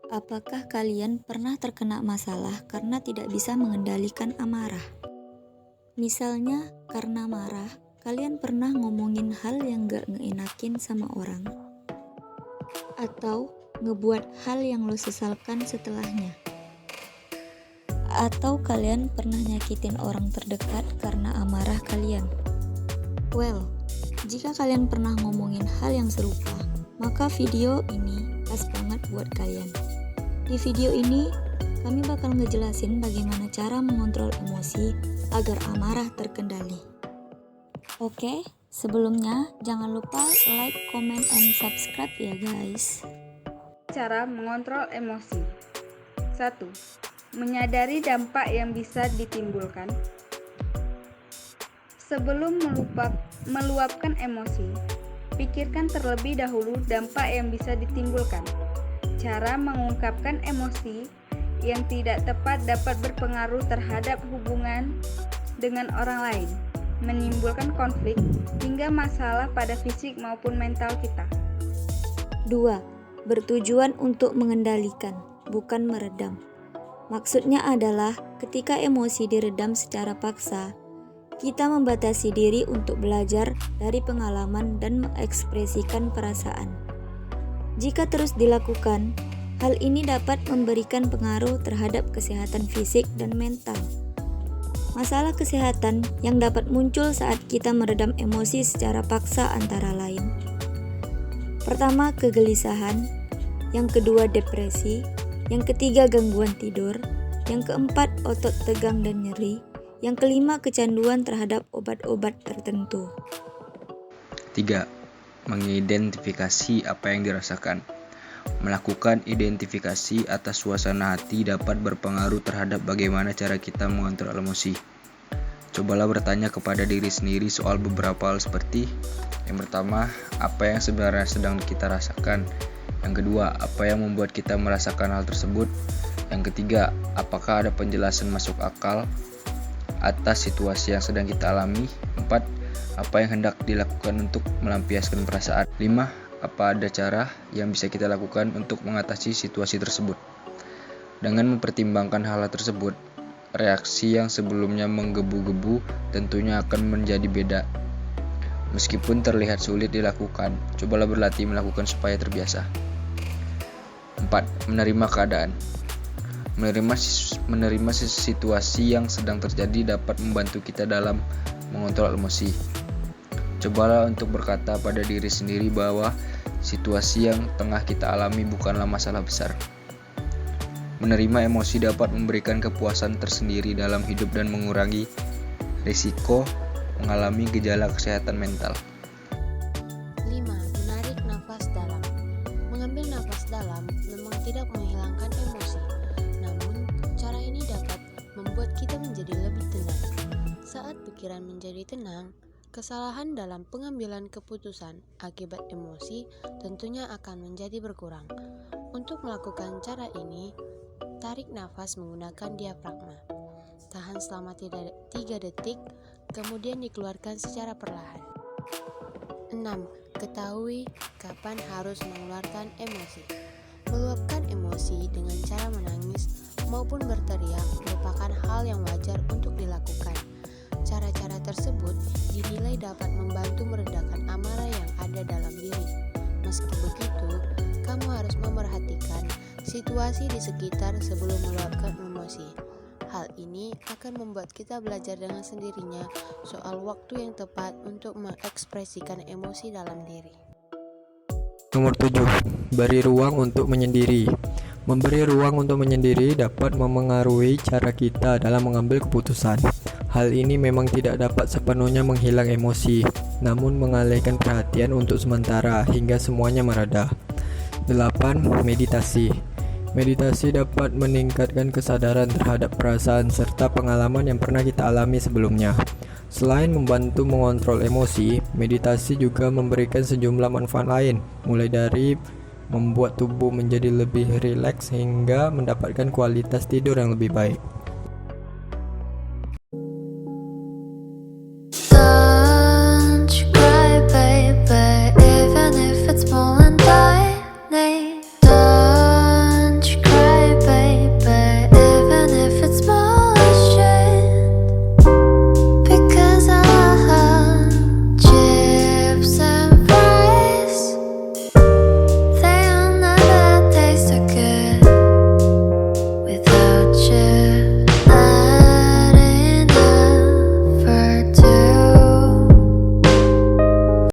Apakah kalian pernah terkena masalah karena tidak bisa mengendalikan amarah? Misalnya, karena marah, kalian pernah ngomongin hal yang gak ngeenakin sama orang. Atau ngebuat hal yang lo sesalkan setelahnya. Atau kalian pernah nyakitin orang terdekat karena amarah kalian. Well, jika kalian pernah ngomongin hal yang serupa, maka video ini pas banget buat kalian. Di video ini, kami bakal ngejelasin bagaimana cara mengontrol emosi agar amarah terkendali. Oke, sebelumnya jangan lupa like, comment, and subscribe ya guys. Cara mengontrol emosi. 1. Menyadari dampak yang bisa ditimbulkan. Sebelum meluapkan emosi, pikirkan terlebih dahulu dampak yang bisa ditimbulkan. Cara mengungkapkan emosi yang tidak tepat dapat berpengaruh terhadap hubungan dengan orang lain, menimbulkan konflik hingga masalah pada fisik maupun mental kita. 2. Bertujuan untuk mengendalikan, bukan meredam. Maksudnya adalah ketika emosi diredam secara paksa, kita membatasi diri untuk belajar dari pengalaman dan mengekspresikan perasaan. Jika terus dilakukan, hal ini dapat memberikan pengaruh terhadap kesehatan fisik dan mental. Masalah kesehatan yang dapat muncul saat kita meredam emosi secara paksa antara lain. Pertama, kegelisahan. Yang kedua, depresi. Yang ketiga, gangguan tidur. Yang keempat, otot tegang dan nyeri. Yang kelima, kecanduan terhadap obat-obat tertentu. 3. Mengidentifikasi apa yang dirasakan. Melakukan identifikasi atas suasana hati dapat berpengaruh terhadap bagaimana cara kita mengontrol emosi. Cobalah bertanya kepada diri sendiri soal beberapa hal seperti: yang pertama, apa yang sebenarnya sedang kita rasakan? Yang kedua, apa yang membuat kita merasakan hal tersebut? Yang ketiga, apakah ada penjelasan masuk akal atas situasi yang sedang kita alami? 4. Apa yang hendak dilakukan untuk melampiaskan perasaan? 5. Apa ada cara yang bisa kita lakukan untuk mengatasi situasi tersebut? Dengan mempertimbangkan hal tersebut, reaksi yang sebelumnya menggebu-gebu tentunya akan menjadi beda. Meskipun terlihat sulit dilakukan, cobalah berlatih melakukan supaya terbiasa. 4. Menerima keadaan. Menerima situasi yang sedang terjadi dapat membantu kita dalam mengontrol emosi. Cobalah untuk berkata pada diri sendiri bahwa situasi yang tengah kita alami bukanlah masalah besar. Menerima emosi dapat memberikan kepuasan tersendiri dalam hidup dan mengurangi risiko mengalami gejala kesehatan mental. 5. Menarik nafas dalam. Mengambil nafas dalam memang tidak menghilangkan emosi, namun cara ini dapat membuat kita menjadi lebih tenang. Saat pikiran menjadi tenang, kesalahan dalam pengambilan keputusan akibat emosi tentunya akan menjadi berkurang. Untuk melakukan cara ini, tarik nafas menggunakan diafragma. Tahan selama 3 detik, kemudian dikeluarkan secara perlahan. 6. Ketahui kapan harus mengeluarkan emosi. Meluapkan emosi dengan cara menangis maupun berteriak merupakan hal yang wajar untuk dilakukan. Cara-cara tersebut dinilai dapat membantu meredakan amarah yang ada dalam diri. Meski begitu, kamu harus memerhatikan situasi di sekitar sebelum meluapkan emosi. Hal ini akan membuat kita belajar dengan sendirinya soal waktu yang tepat untuk mengekspresikan emosi dalam diri. Nomor 7. Beri ruang untuk menyendiri. Memberi ruang untuk menyendiri dapat memengaruhi cara kita dalam mengambil keputusan. Hal ini memang tidak dapat sepenuhnya menghilang emosi, namun mengalihkan perhatian untuk sementara hingga semuanya mereda. 8. Meditasi. Meditasi dapat meningkatkan kesadaran terhadap perasaan serta pengalaman yang pernah kita alami sebelumnya. Selain membantu mengontrol emosi, meditasi juga memberikan sejumlah manfaat lain, mulai dari membuat tubuh menjadi lebih rileks hingga mendapatkan kualitas tidur yang lebih baik.